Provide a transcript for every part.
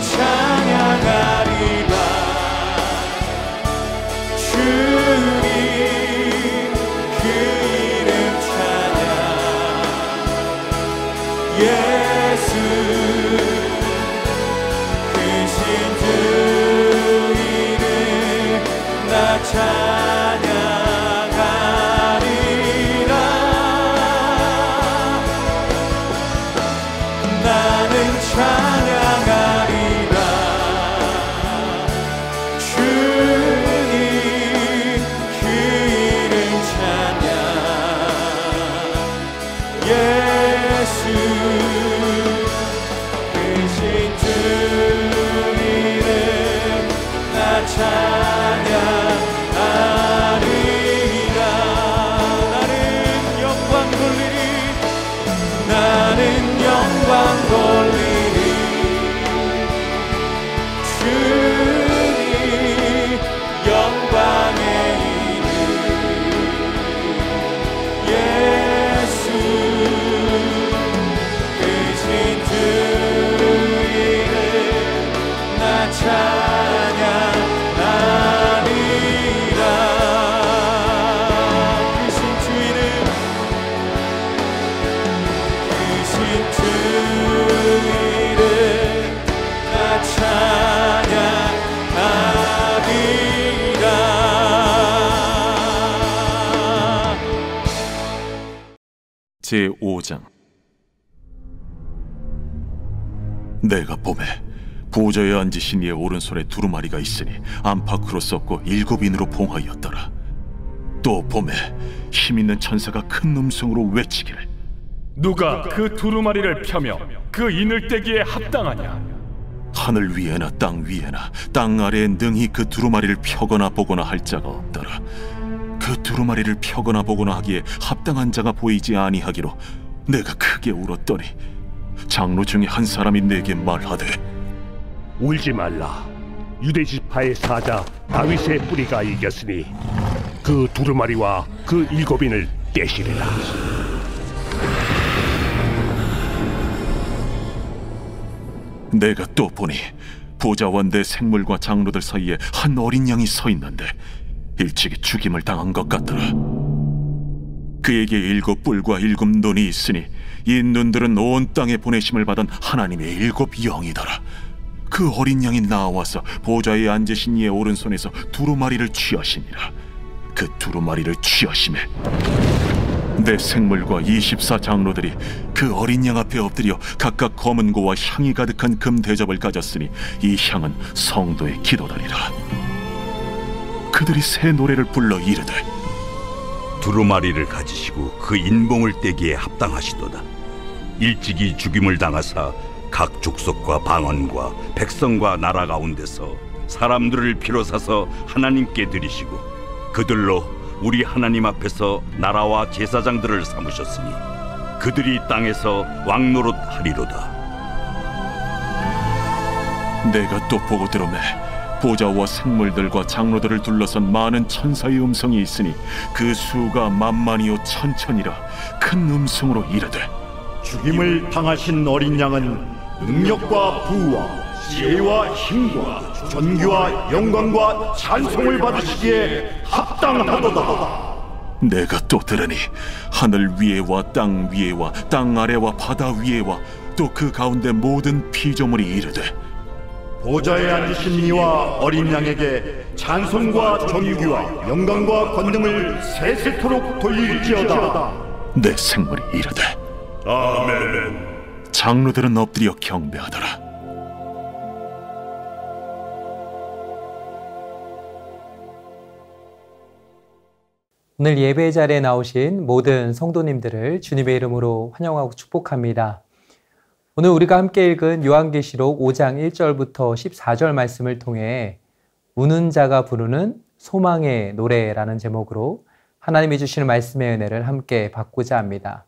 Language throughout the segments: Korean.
찬양하리라. 주님 그 이름 찬양. 예수 크신 주 이름 나 찬양하리라. 나는 찬양하리라. 주님 그 이름 찬양. 예수 크신 주 이름 나 찬양하리라. 나는 영광 돌리리. 나는 영광 돌리리. 주님 영광의 이름. 예수 크신 주 이름 나 찬양하리라. 크신 주 이름 크신 주 이름 나 찬양하리라. 제5장. 내가 보매 보좌에 앉으신 이의 오른손에 두루마리가 있으니 안팎으로 썼고 7인으로 봉하였더라. 또 보매 힘있는 천사가 큰 음성으로 외치기를 누가 그 두루마리를 펴며 그 이늘대기에 합당하냐? 하늘 위에나 땅 위에나 땅 아래에 능히 그 두루마리를 펴거나 보거나 할 자가 없더라. 그 두루마리를 펴거나 보거나 하기에 합당한 자가 보이지 아니하기로 내가 크게 울었더니 장로 중에 한 사람이 내게 말하되 울지 말라. 유대 지파의 사자 다윗의 뿌리가 이겼으니 그 두루마리와 그 7인을 떼시리라. 내가 또 보니 보좌와 내 생물과 장로들 사이에 한 어린 양이 서 있는데 일찍이 죽임을 당한 것 같더라. 그에게 7뿔과 7눈이 있으니 이 눈들은 온 땅에 보내심을 받은 하나님의 7 영이더라. 그 어린 양이 나와서 보좌에 앉으신 이의 오른손에서 두루마리를 취하시니라. 그 두루마리를 취하심에 내 생물과 24 장로들이 그 어린 양 앞에 엎드려 각각 검은 고와 향이 가득한 금 대접을 가졌으니 이 향은 성도의 기도더니라. 그들이 새 노래를 불러 이르되 두루마리를 가지시고 그 인봉을 떼기에 합당하시도다. 일찍이 죽임을 당하사 각 족속과 방언과 백성과 나라 가운데서 사람들을 비로사서 하나님께 드리시고 그들로 우리 하나님 앞에서 나라와 제사장들을 삼으셨으니 그들이 땅에서 왕노릇 하리로다. 내가 또 보고 들으매 보좌와 생물들과 장로들을 둘러선 많은 천사의 음성이 있으니 그 수가 만만이요 천천이라 큰 음성으로 이르되 죽임을 당하신 어린 양은 능력과 부와 지혜와 힘과 존귀와 영광과 찬송을 받으시기에 합당하도다. 내가 또 들으니 하늘 위에와 땅 위에와 땅 아래와 바다 위에와 또 그 가운데 모든 피조물이 이르되 보좌에 앉으신 이와 어린 양에게 찬송과 존귀와 영광과 권능을 세세토록 돌릴지어다. 내 생물이 이르되 아멘. 장로들은 엎드려 경배하더라. 오늘 예배 자리에 나오신 모든 성도님들을 주님의 이름으로 환영하고 축복합니다. 오늘 우리가 함께 읽은 요한계시록 5장 1절부터 14절 말씀을 통해 우는 자가 부르는 소망의 노래라는 제목으로 하나님이 주시는 말씀의 은혜를 함께 받고자 합니다.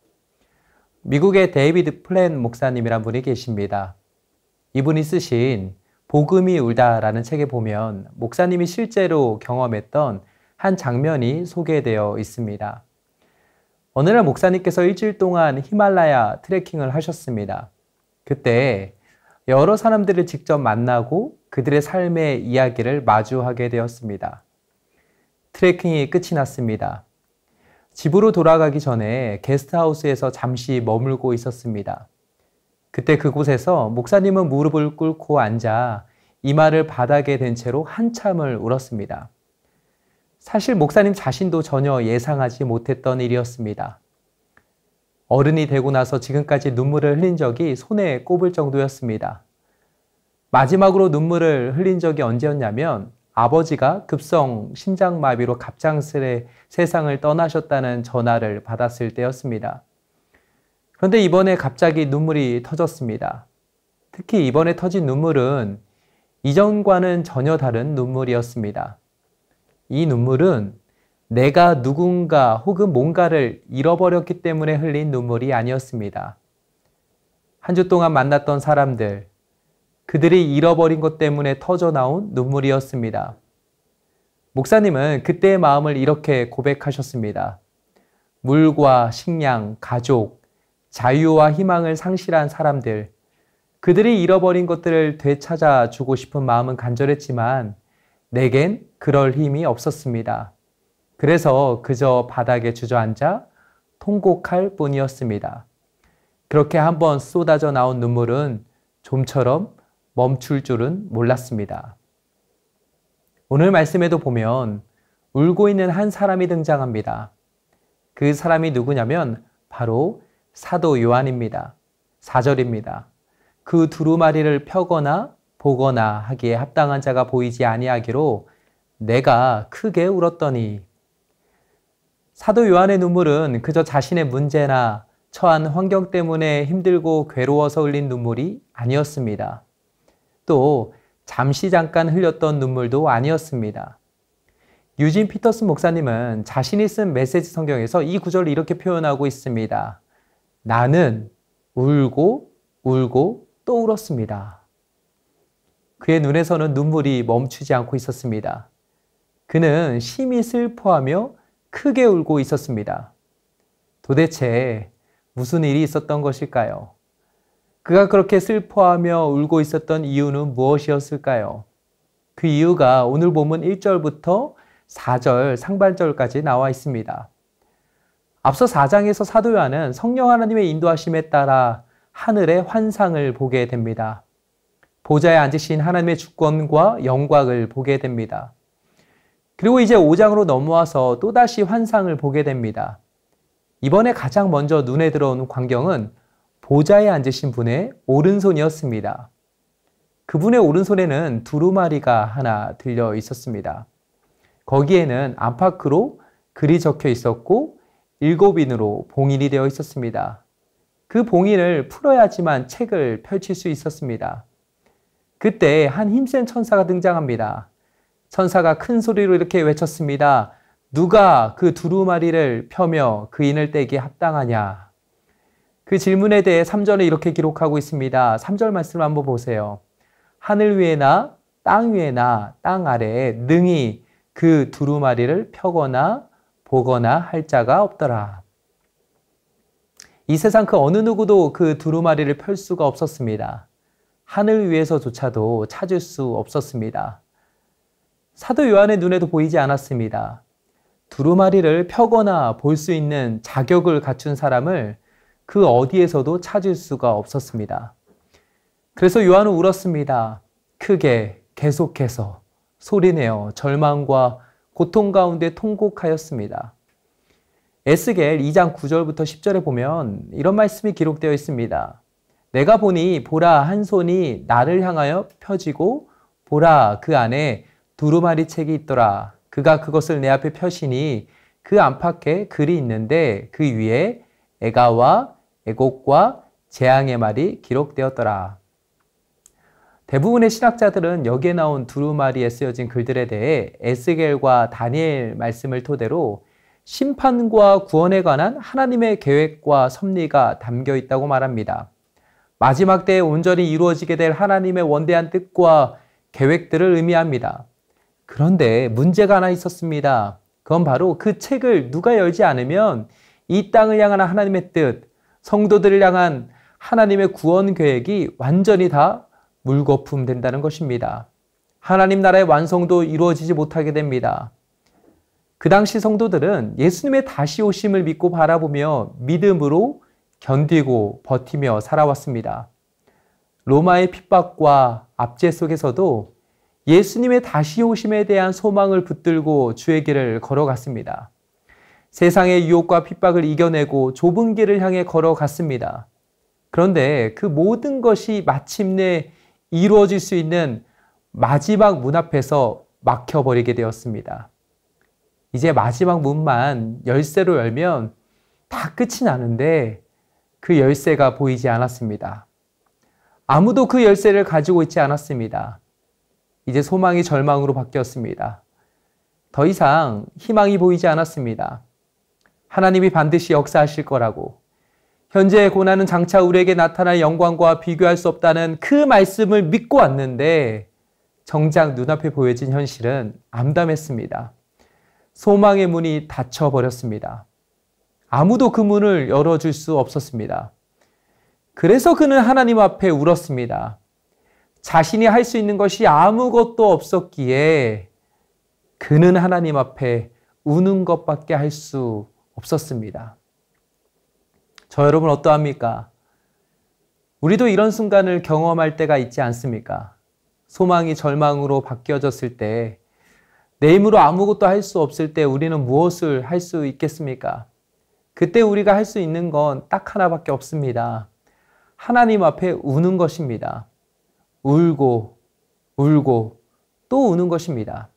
미국의 데이비드 플랜 목사님이란 분이 계십니다. 이분이 쓰신 복음이 울다라는 책에 보면 목사님이 실제로 경험했던 한 장면이 소개되어 있습니다. 어느 날 목사님께서 일주일 동안 히말라야 트레킹을 하셨습니다. 그때 여러 사람들을 직접 만나고 그들의 삶의 이야기를 마주하게 되었습니다. 트레킹이 끝이 났습니다. 집으로 돌아가기 전에 게스트하우스에서 잠시 머물고 있었습니다. 그때 그곳에서 목사님은 무릎을 꿇고 앉아 이마를 바닥에 댄 채로 한참을 울었습니다. 사실 목사님 자신도 전혀 예상하지 못했던 일이었습니다. 어른이 되고 나서 지금까지 눈물을 흘린 적이 손에 꼽을 정도였습니다. 마지막으로 눈물을 흘린 적이 언제였냐면 아버지가 급성 심장마비로 갑작스레 세상을 떠나셨다는 전화를 받았을 때였습니다. 그런데 이번에 갑자기 눈물이 터졌습니다. 특히 이번에 터진 눈물은 이전과는 전혀 다른 눈물이었습니다. 이 눈물은 내가 누군가 혹은 뭔가를 잃어버렸기 때문에 흘린 눈물이 아니었습니다. 한 주 동안 만났던 사람들, 그들이 잃어버린 것 때문에 터져나온 눈물이었습니다. 목사님은 그때의 마음을 이렇게 고백하셨습니다. 물과 식량, 가족, 자유와 희망을 상실한 사람들, 그들이 잃어버린 것들을 되찾아 주고 싶은 마음은 간절했지만 내겐 그럴 힘이 없었습니다. 그래서 그저 바닥에 주저앉아 통곡할 뿐이었습니다. 그렇게 한번 쏟아져 나온 눈물은 좀처럼 멈출 줄은 몰랐습니다. 오늘 말씀에도 보면 울고 있는 한 사람이 등장합니다. 그 사람이 누구냐면 바로 사도 요한입니다. 4절입니다. 그 두루마리를 펴거나 보거나 하기에 합당한 자가 보이지 아니하기로 내가 크게 울었더니. 사도 요한의 눈물은 그저 자신의 문제나 처한 환경 때문에 힘들고 괴로워서 흘린 눈물이 아니었습니다. 또 잠시 잠깐 흘렸던 눈물도 아니었습니다. 유진 피터슨 목사님은 자신이 쓴 메시지 성경에서 이 구절을 이렇게 표현하고 있습니다. 나는 울고 울고 또 울었습니다. 그의 눈에서는 눈물이 멈추지 않고 있었습니다. 그는 심히 슬퍼하며 크게 울고 있었습니다. 도대체 무슨 일이 있었던 것일까요? 그가 그렇게 슬퍼하며 울고 있었던 이유는 무엇이었을까요? 그 이유가 오늘 본문 1절부터 4절 상반절까지 나와 있습니다. 앞서 4장에서 사도 요한은 성령 하나님의 인도하심에 따라 하늘의 환상을 보게 됩니다. 보좌에 앉으신 하나님의 주권과 영광을 보게 됩니다. 그리고 이제 5장으로 넘어와서 또다시 환상을 보게 됩니다. 이번에 가장 먼저 눈에 들어오는 광경은 보좌에 앉으신 분의 오른손이었습니다. 그분의 오른손에는 두루마리가 하나 들려 있었습니다. 거기에는 안팎으로 글이 적혀 있었고 7인으로 봉인이 되어 있었습니다. 그 봉인을 풀어야지만 책을 펼칠 수 있었습니다. 그때 한 힘센 천사가 등장합니다. 천사가 큰 소리로 이렇게 외쳤습니다. 누가 그 두루마리를 펴며 그 인을 떼기에 합당하냐? 그 질문에 대해 3절에 이렇게 기록하고 있습니다. 3절 말씀을 한번 보세요. 하늘 위에나 땅 위에나 땅 아래에 능히 그 두루마리를 펴거나 보거나 할 자가 없더라. 이 세상 그 어느 누구도 그 두루마리를 펼 수가 없었습니다. 하늘 위에서조차도 찾을 수 없었습니다. 사도 요한의 눈에도 보이지 않았습니다. 두루마리를 펴거나 볼 수 있는 자격을 갖춘 사람을 그 어디에서도 찾을 수가 없었습니다. 그래서 요한은 울었습니다. 크게 계속해서 소리내어 절망과 고통 가운데 통곡하였습니다. 에스겔 2장 9절부터 10절에 보면 이런 말씀이 기록되어 있습니다. 내가 보니 보라 한 손이 나를 향하여 펴지고 보라 그 안에 두루마리 책이 있더라. 그가 그것을 내 앞에 펴시니 그 안팎에 글이 있는데 그 위에 애가와 애곡과 재앙의 말이 기록되었더라. 대부분의 신학자들은 여기에 나온 두루마리에 쓰여진 글들에 대해 에스겔과 다니엘 말씀을 토대로 심판과 구원에 관한 하나님의 계획과 섭리가 담겨 있다고 말합니다. 마지막 때에 온전히 이루어지게 될 하나님의 원대한 뜻과 계획들을 의미합니다. 그런데 문제가 하나 있었습니다. 그건 바로 그 책을 누가 열지 않으면 이 땅을 향한 하나님의 뜻, 성도들을 향한 하나님의 구원 계획이 완전히 다 물거품 된다는 것입니다. 하나님 나라의 완성도 이루어지지 못하게 됩니다. 그 당시 성도들은 예수님의 다시 오심을 믿고 바라보며 믿음으로 견디고 버티며 살아왔습니다. 로마의 핍박과 압제 속에서도 예수님의 다시 오심에 대한 소망을 붙들고 주의 길을 걸어갔습니다. 세상의 유혹과 핍박을 이겨내고 좁은 길을 향해 걸어갔습니다. 그런데 그 모든 것이 마침내 이루어질 수 있는 마지막 문 앞에서 막혀버리게 되었습니다. 이제 마지막 문만 열쇠로 열면 다 끝이 나는데 그 열쇠가 보이지 않았습니다. 아무도 그 열쇠를 가지고 있지 않았습니다. 이제 소망이 절망으로 바뀌었습니다. 더 이상 희망이 보이지 않았습니다. 하나님이 반드시 역사하실 거라고, 현재의 고난은 장차 우리에게 나타날 영광과 비교할 수 없다는 그 말씀을 믿고 왔는데 정작 눈앞에 보여진 현실은 암담했습니다. 소망의 문이 닫혀버렸습니다. 아무도 그 문을 열어줄 수 없었습니다. 그래서 그는 하나님 앞에 울었습니다. 자신이 할 수 있는 것이 아무것도 없었기에 그는 하나님 앞에 우는 것밖에 할 수 없었습니다. 저 여러분 어떠합니까? 우리도 이런 순간을 경험할 때가 있지 않습니까? 소망이 절망으로 바뀌어졌을 때, 내 힘으로 아무것도 할 수 없을 때 우리는 무엇을 할 수 있겠습니까? 그때 우리가 할 수 있는 건 딱 하나밖에 없습니다. 하나님 앞에 우는 것입니다. 울고 울고 또 우는 것입니다.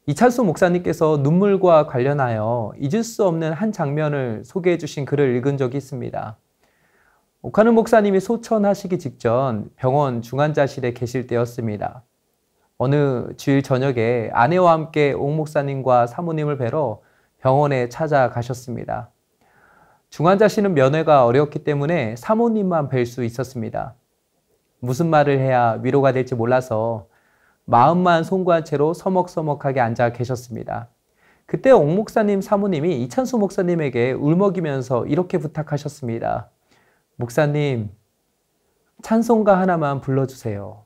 이찬수 목사님께서 눈물과 관련하여 잊을 수 없는 한 장면을 소개해 주신 글을 읽은 적이 있습니다. 옥하는 목사님이 소천하시기 직전 병원 중환자실에 계실 때였습니다. 어느 주일 저녁에 아내와 함께 옥 목사님과 사모님을 뵈러 병원에 찾아가셨습니다. 중환자실은 면회가 어려웠기 때문에 사모님만 뵐 수 있었습니다. 무슨 말을 해야 위로가 될지 몰라서 마음만 송구한 채로 서먹서먹하게 앉아 계셨습니다. 그때 옥 목사님 사모님이 이찬수 목사님에게 울먹이면서 이렇게 부탁하셨습니다. 목사님, 찬송가 하나만 불러주세요.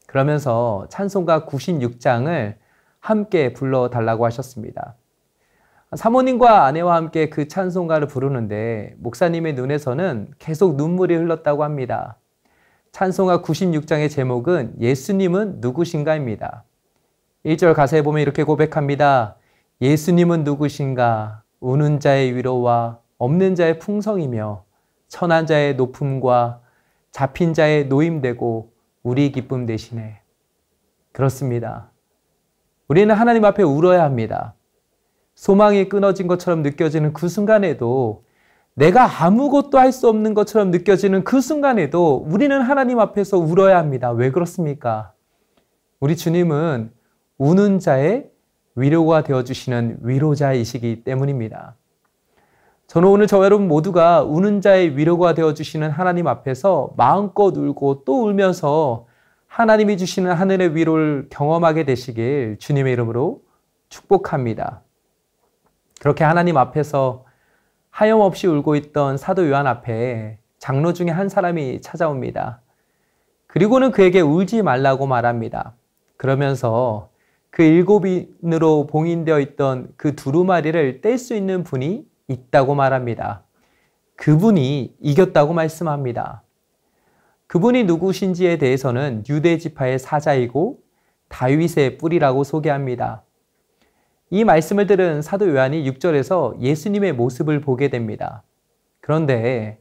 그러면서 찬송가 96장을 함께 불러달라고 하셨습니다. 사모님과 아내와 함께 그 찬송가를 부르는데 목사님의 눈에서는 계속 눈물이 흘렀다고 합니다. 찬송가 96장의 제목은 예수님은 누구신가입니다. 1절 가사에 보면 이렇게 고백합니다. 예수님은 누구신가? 우는 자의 위로와 없는 자의 풍성이며 천한 자의 높음과 잡힌 자의 노임되고 우리 기쁨 되시네. 그렇습니다. 우리는 하나님 앞에 울어야 합니다. 소망이 끊어진 것처럼 느껴지는 그 순간에도, 내가 아무것도 할 수 없는 것처럼 느껴지는 그 순간에도 우리는 하나님 앞에서 울어야 합니다. 왜 그렇습니까? 우리 주님은 우는 자의 위로가 되어주시는 위로자이시기 때문입니다. 저는 오늘 저와 여러분 모두가 우는 자의 위로가 되어주시는 하나님 앞에서 마음껏 울고 또 울면서 하나님이 주시는 하늘의 위로를 경험하게 되시길 주님의 이름으로 축복합니다. 그렇게 하나님 앞에서 하염없이 울고 있던 사도 요한 앞에 장로 중에 한 사람이 찾아옵니다. 그리고는 그에게 울지 말라고 말합니다. 그러면서 그 7인으로 봉인되어 있던 그 두루마리를 뗄 수 있는 분이 있다고 말합니다. 그분이 이겼다고 말씀합니다. 그분이 누구신지에 대해서는 유대 지파의 사자이고 다윗의 뿔이라고 소개합니다. 이 말씀을 들은 사도 요한이 6절에서 예수님의 모습을 보게 됩니다. 그런데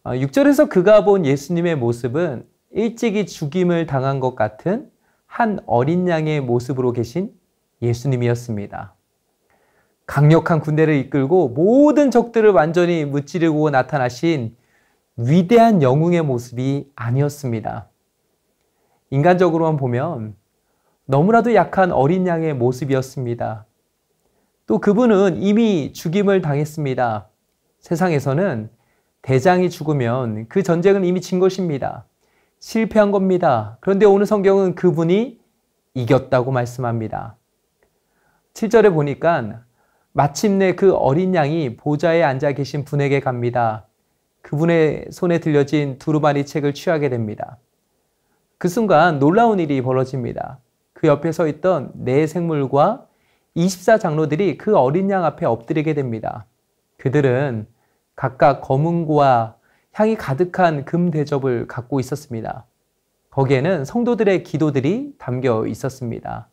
6절에서 그가 본 예수님의 모습은 일찍이 죽임을 당한 것 같은 한 어린 양의 모습으로 계신 예수님이었습니다. 강력한 군대를 이끌고 모든 적들을 완전히 무찌르고 나타나신 위대한 영웅의 모습이 아니었습니다. 인간적으로만 보면 너무나도 약한 어린 양의 모습이었습니다. 또 그분은 이미 죽임을 당했습니다. 세상에서는 대장이 죽으면 그 전쟁은 이미 진 것입니다. 실패한 겁니다. 그런데 오늘 성경은 그분이 이겼다고 말씀합니다. 7절에 보니까 마침내 그 어린 양이 보좌에 앉아 계신 분에게 갑니다. 그분의 손에 들려진 두루마리 책을 취하게 됩니다. 그 순간 놀라운 일이 벌어집니다. 그 옆에 서 있던 네 생물과 24장로들이 그 어린 양 앞에 엎드리게 됩니다. 그들은 각각 검은고와 향이 가득한 금 대접을 갖고 있었습니다. 거기에는 성도들의 기도들이 담겨 있었습니다.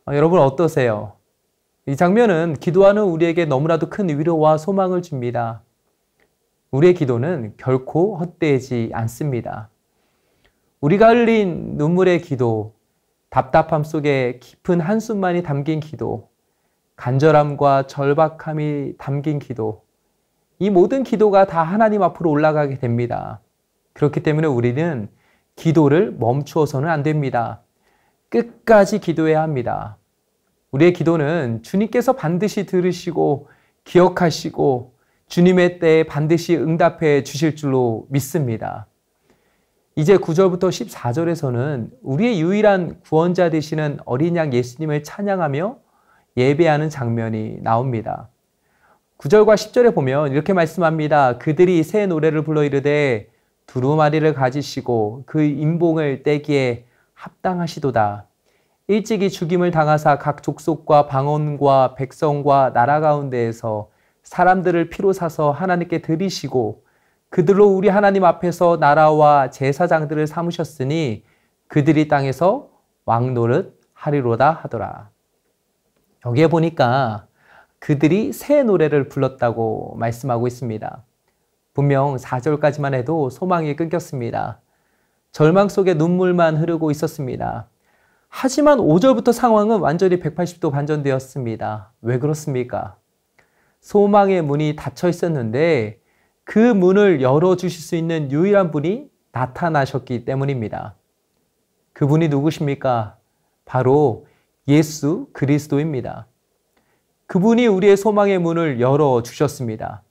여러분 어떠세요? 이 장면은 기도하는 우리에게 너무나도 큰 위로와 소망을 줍니다. 우리의 기도는 결코 헛되지 않습니다. 우리가 흘린 눈물의 기도, 답답함 속에 깊은 한숨만이 담긴 기도, 간절함과 절박함이 담긴 기도, 이 모든 기도가 다 하나님 앞으로 올라가게 됩니다. 그렇기 때문에 우리는 기도를 멈추어서는 안 됩니다. 끝까지 기도해야 합니다. 우리의 기도는 주님께서 반드시 들으시고 기억하시고 주님의 때에 반드시 응답해 주실 줄로 믿습니다. 이제 9절부터 14절에서는 우리의 유일한 구원자 되시는 어린 양 예수님을 찬양하며 예배하는 장면이 나옵니다. 9절과 10절에 보면 이렇게 말씀합니다. 그들이 새 노래를 불러 이르되 두루마리를 가지시고 그 인봉을 떼기에 합당하시도다. 일찍이 죽임을 당하사 각 족속과 방언과 백성과 나라 가운데에서 사람들을 피로 사서 하나님께 드리시고 그들로 우리 하나님 앞에서 나라와 제사장들을 삼으셨으니 그들이 땅에서 왕노릇 하리로다 하더라. 여기에 보니까 그들이 새 노래를 불렀다고 말씀하고 있습니다. 분명 4절까지만 해도 소망이 끊겼습니다. 절망 속에 눈물만 흐르고 있었습니다. 하지만 5절부터 상황은 완전히 180도 반전되었습니다. 왜 그렇습니까? 소망의 문이 닫혀 있었는데 그 문을 열어주실 수 있는 유일한 분이 나타나셨기 때문입니다. 그분이 누구십니까? 바로 예수 그리스도입니다. 그분이 우리의 소망의 문을 열어주셨습니다.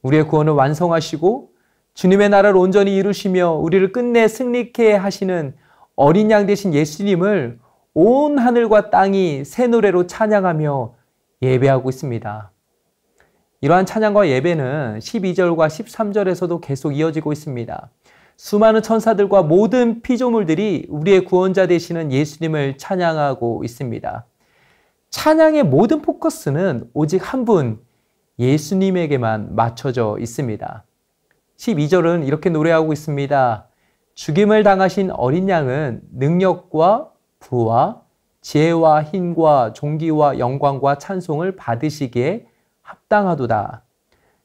우리의 구원을 완성하시고 주님의 나라를 온전히 이루시며 우리를 끝내 승리케 하시는 어린 양 되신 예수님을 온 하늘과 땅이 새 노래로 찬양하며 예배하고 있습니다. 이러한 찬양과 예배는 12절과 13절에서도 계속 이어지고 있습니다. 수많은 천사들과 모든 피조물들이 우리의 구원자 되시는 예수님을 찬양하고 있습니다. 찬양의 모든 포커스는 오직 한 분, 예수님에게만 맞춰져 있습니다. 12절은 이렇게 노래하고 있습니다. 죽임을 당하신 어린 양은 능력과 부와 지혜와 힘과 존귀와 영광과 찬송을 받으시기에 합당하도다.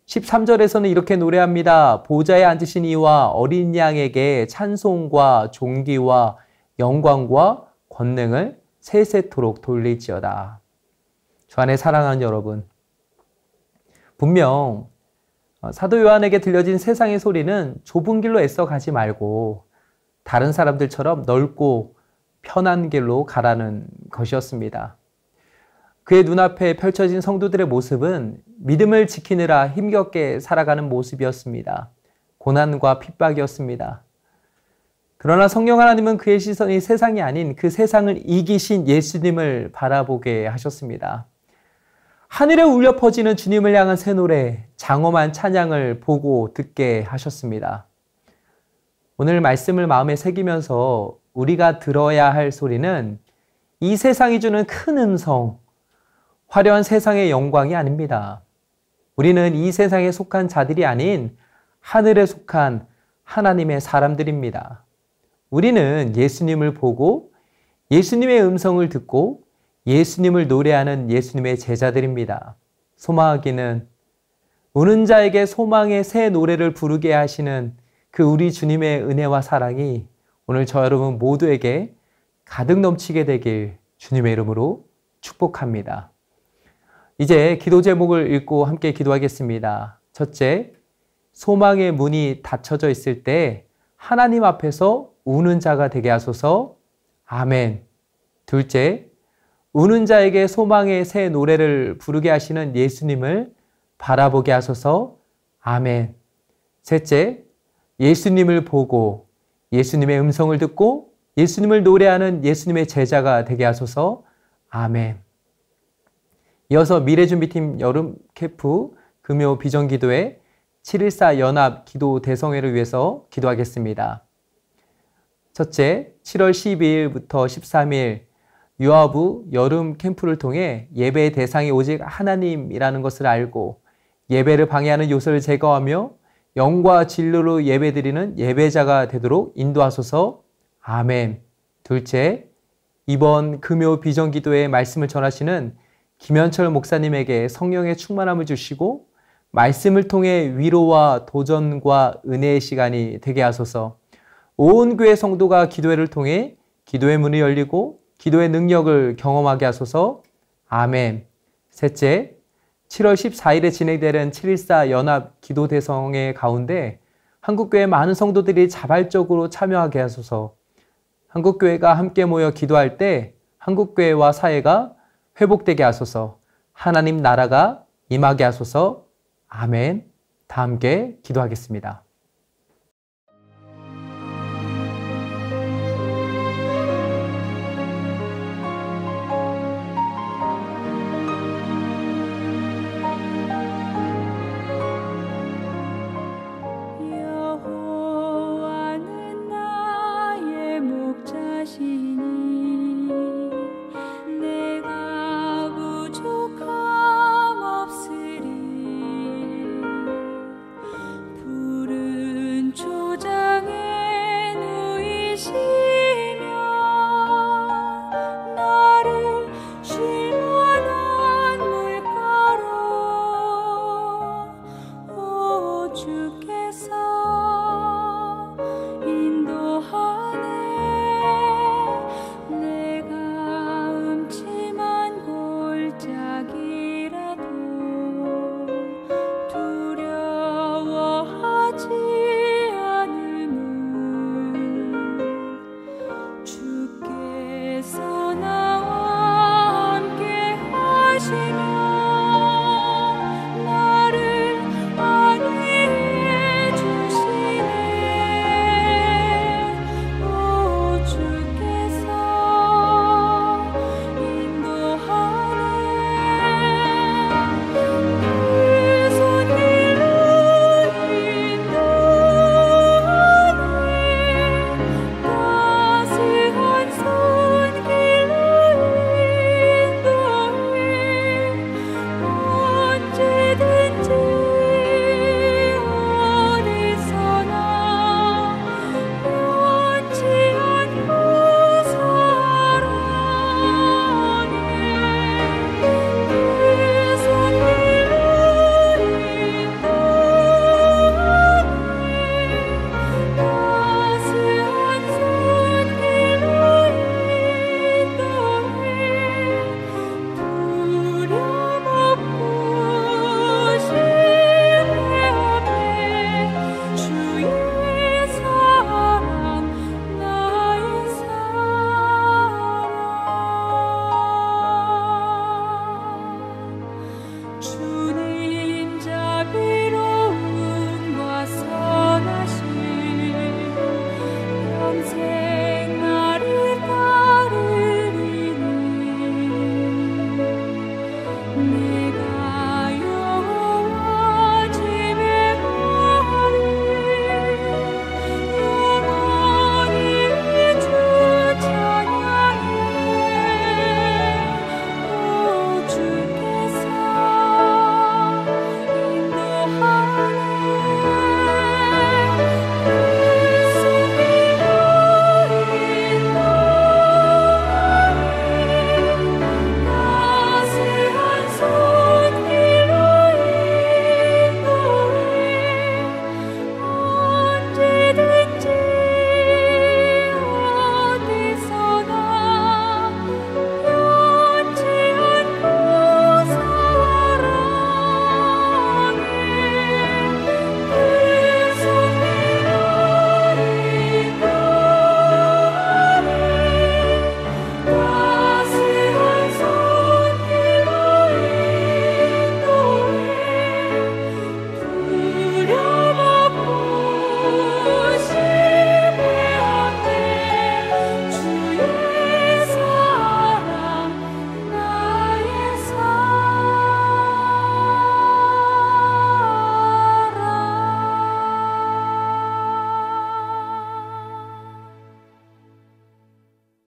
13절에서는 이렇게 노래합니다. 보좌에 앉으신 이와 어린 양에게 찬송과 존귀와 영광과 권능을 세세토록 돌릴지어다. 주 안에 사랑하는 여러분, 분명 사도 요한에게 들려진 세상의 소리는 좁은 길로 애써 가지 말고 다른 사람들처럼 넓고 편한 길로 가라는 것이었습니다. 그의 눈앞에 펼쳐진 성도들의 모습은 믿음을 지키느라 힘겹게 살아가는 모습이었습니다. 고난과 핍박이었습니다. 그러나 성령 하나님은 그의 시선이 세상이 아닌 그 세상을 이기신 예수님을 바라보게 하셨습니다. 하늘에 울려 퍼지는 주님을 향한 새 노래, 장엄한 찬양을 보고 듣게 하셨습니다. 오늘 말씀을 마음에 새기면서 우리가 들어야 할 소리는 이 세상이 주는 큰 음성, 화려한 세상의 영광이 아닙니다. 우리는 이 세상에 속한 자들이 아닌 하늘에 속한 하나님의 사람들입니다. 우리는 예수님을 보고 예수님의 음성을 듣고 예수님을 노래하는 예수님의 제자들입니다. 소망하기는 우는 자에게 소망의 새 노래를 부르게 하시는 그 우리 주님의 은혜와 사랑이 오늘 저 여러분 모두에게 가득 넘치게 되길 주님의 이름으로 축복합니다. 이제 기도 제목을 읽고 함께 기도하겠습니다. 첫째, 소망의 문이 닫혀져 있을 때 하나님 앞에서 우는 자가 되게 하소서. 아멘. 둘째, 우는 자에게 소망의 새 노래를 부르게 하시는 예수님을 바라보게 하소서. 아멘. 셋째, 예수님을 보고 예수님의 음성을 듣고 예수님을 노래하는 예수님의 제자가 되게 하소서. 아멘. 이어서 미래준비팀 여름 캠프 금요 비전기도회 7.14 연합 기도 대성회를 위해서 기도하겠습니다. 첫째, 7월 12일부터 13일 유아부 여름 캠프를 통해 예배의 대상이 오직 하나님이라는 것을 알고 예배를 방해하는 요소를 제거하며 영과 진리로 예배드리는 예배자가 되도록 인도하소서. 아멘. 둘째, 이번 금요 비전기도의 말씀을 전하시는 김현철 목사님에게 성령의 충만함을 주시고 말씀을 통해 위로와 도전과 은혜의 시간이 되게 하소서. 온 교회 성도가 기도회를 통해 기도의 문이 열리고 기도의 능력을 경험하게 하소서. 아멘. 셋째, 7월 14일에 진행되는 7.14 연합 기도 대성회 가운데 한국교회 많은 성도들이 자발적으로 참여하게 하소서. 한국교회가 함께 모여 기도할 때 한국교회와 사회가 회복되게 하소서. 하나님 나라가 임하게 하소서. 아멘. 다 함께 기도하겠습니다.